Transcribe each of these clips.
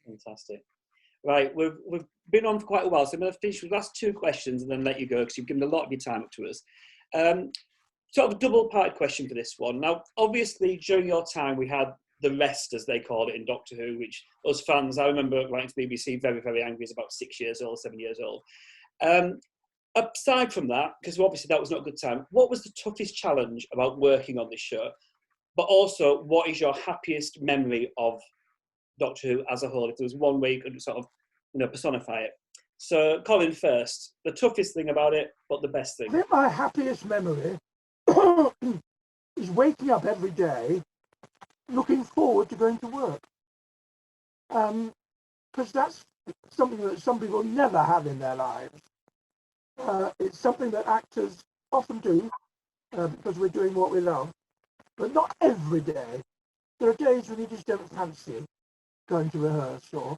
Fantastic. Right, we've been on for quite a while, so I'm going to finish with the last two questions and then let you go because you've given a lot of your time up to us. Sort of a double-part question for this one. Now, obviously, during your time, we had the rest, as they called it, in Doctor Who, which us fans, I remember writing to BBC very, very angry as about 6 years old, 7 years old. Aside from that, because obviously that was not a good time, what was the toughest challenge about working on this show? But also, what is your happiest memory of Doctor Who as a whole? If there was one way you could sort of, personify it. So, Colin first, the toughest thing about it, but the best thing. I think my happiest memory is waking up every day looking forward to going to work. Because that's something that some people never have in their lives. It's something that actors often do because we're doing what we love, but not every day. There are days when you just don't fancy going to rehearse or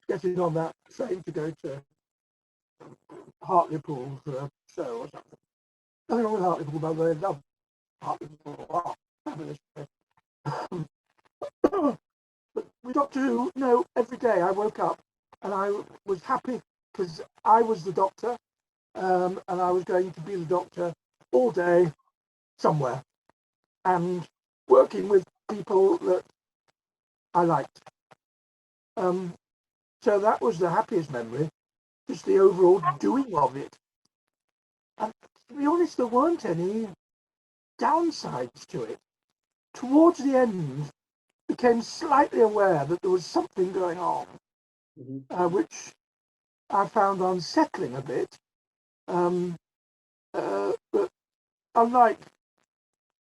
getting on that train to go to Hartlepool for a show or something. Nothing wrong with Hartlepool, by the way. I love Hartlepool. Oh, fabulous. But with Doctor Who, no, every day I woke up and I was happy because I was the Doctor and I was going to be the Doctor all day somewhere and working with people that I liked. So that was the happiest memory, just the overall doing of it. And to be honest, there weren't any downsides to it. Towards the end, became slightly aware that there was something going on, which I found unsettling a bit. But unlike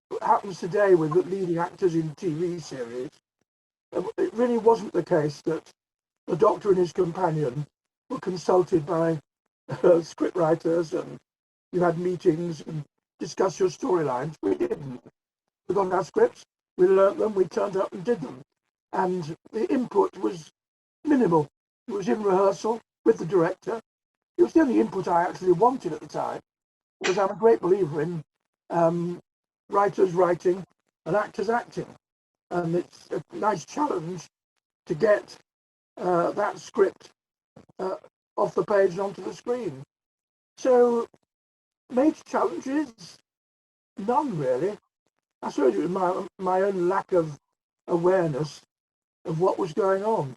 what happens today with leading actors in TV series, it really wasn't the case that the Doctor and his companion were consulted by scriptwriters and you had meetings and discussed your storylines. We didn't. We got our scripts, we learnt them, we turned up and did them. And the input was minimal. It was in rehearsal with the director. It was the only input I actually wanted at the time, because I'm a great believer in writers writing and actors acting. And it's a nice challenge to get that script off the page and onto the screen. So, major challenges? None really. I suppose it was my own lack of awareness of what was going on.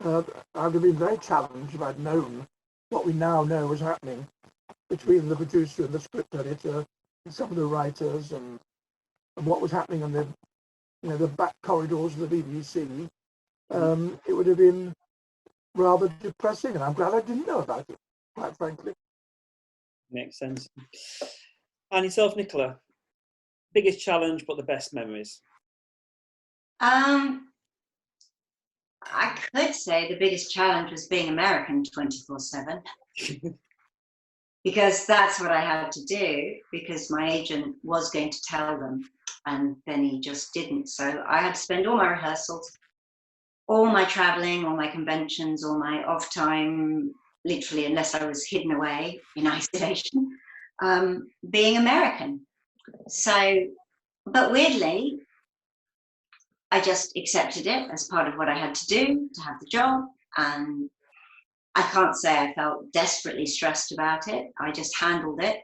I would have been very challenged if I'd known what we now know was happening between the producer and the script editor and some of the writers and what was happening on the back corridors of the BBC. It would have been rather depressing, and I'm glad I didn't know about it, quite frankly. Makes sense. And yourself, Nicola? Biggest challenge, but the best memories? I could say the biggest challenge was being American 24/7. Because that's what I had to do, because my agent was going to tell them and then he just didn't. So I had to spend all my rehearsals, all my traveling, all my conventions, all my off time, literally, unless I was hidden away in isolation, being American. So, but weirdly, I just accepted it as part of what I had to do to have the job. And I can't say I felt desperately stressed about it. I just handled it.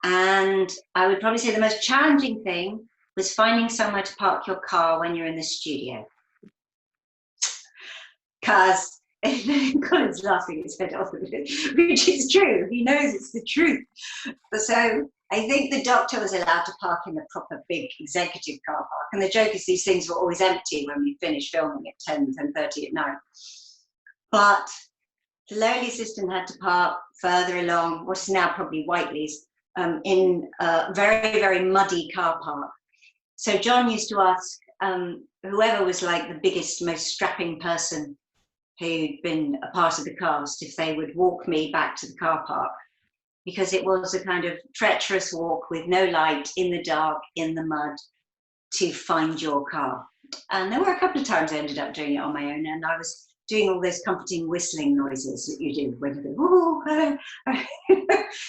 And I would probably say the most challenging thing was finding somewhere to park your car when you're in the studio. Because Colin's laughing his head off, which is true. He knows it's the truth. So I think the Doctor was allowed to park in the proper big executive car park. And the joke is these things were always empty when we finished filming at 10:30 at night. But the lowly assistant had to park further along, what is now probably Whiteley's, in a very, very muddy car park. So John used to ask whoever was like the biggest, most strapping person who'd been a part of the cast if they would walk me back to the car park, because it was a kind of treacherous walk with no light, in the dark, in the mud, to find your car. And there were a couple of times I ended up doing it on my own, and I was doing all those comforting whistling noises that you do when you go,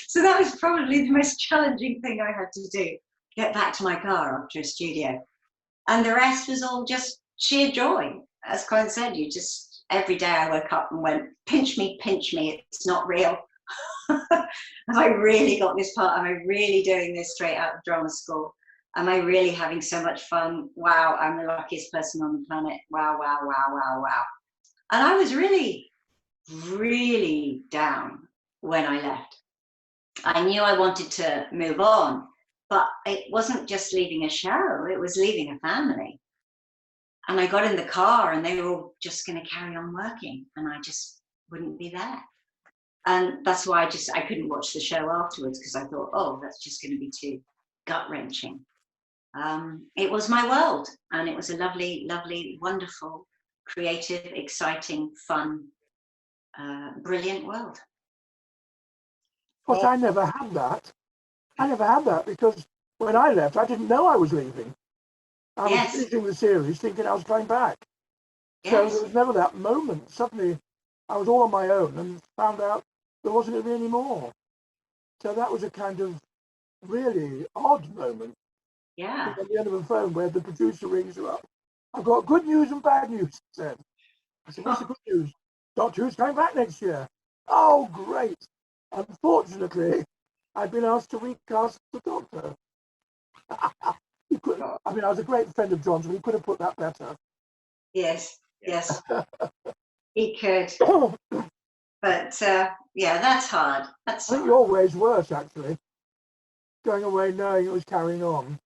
so that was probably the most challenging thing I had to do, get back to my car after a studio. And the rest was all just sheer joy. as Colin said, you just, every day I woke up and went, pinch me, it's not real. Have I really got this part? Am I really doing this straight out of drama school? Am I really having so much fun? Wow, I'm the luckiest person on the planet. Wow, wow, wow, wow, wow. And I was really, really down when I left. I knew I wanted to move on, but it wasn't just leaving a show, it was leaving a family. And I got in the car and they were all just going to carry on working and I just wouldn't be there. And that's why I couldn't watch the show afterwards, because I thought, oh, that's just going to be too gut-wrenching. It was my world, and it was a lovely, lovely, wonderful, creative, exciting, fun, brilliant world. Of course, I never had that. I never had that because when I left, I didn't know I was leaving. I was finishing the series thinking I was going back. So there was never that moment. Suddenly, I was all on my own and found out there wasn't going to be any more. So that was a kind of really odd moment. Yeah. At the end of the phone where the producer rings her up. I've got good news and bad news, he said. I said, what's the good news? Doctor Who's coming back next year. Oh, great. Unfortunately, I've been asked to recast the Doctor. I mean, I was a great friend of John's, but he could have put that better. Yes. He could. But, yeah, that's hard. I think your way's worse, actually. Going away knowing it was carrying on.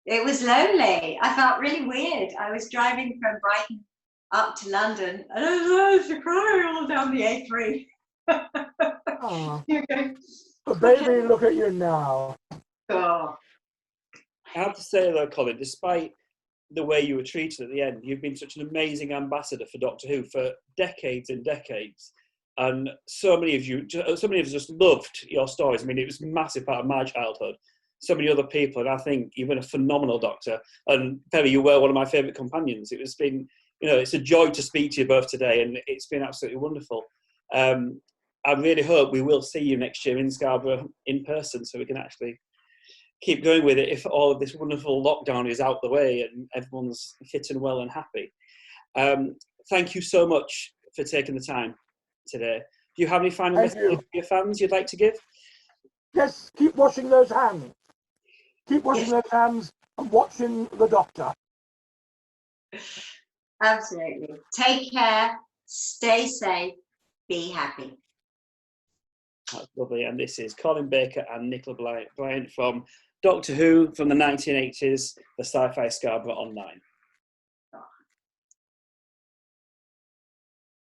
It was lonely. I felt really weird. I was driving from Brighton up to London and I was crying all down the A3. But baby, look at you now. Oh. I have to say though, Colin, despite the way you were treated at the end, you've been such an amazing ambassador for Doctor Who for decades and decades. And so many of us just loved your stories. I mean, it was a massive part of my childhood. So many other people, and I think you've been a phenomenal Doctor. And Peri, you were one of my favourite companions. It's been, it's a joy to speak to you both today, and it's been absolutely wonderful. I really hope we will see you next year in Scarborough in person, so we can actually keep going with it if all of this wonderful lockdown is out the way and everyone's fit and well and happy. Thank you so much for taking the time today. Do you have any final messages for your fans you'd like to give? Yes, keep washing those hands. Keep washing those hands and watching the Doctor. Absolutely. Take care, stay safe, be happy. That's lovely. And this is Colin Baker and Nicola Bryant from Doctor Who from the 1980s, the Sci Fi Scarborough Online.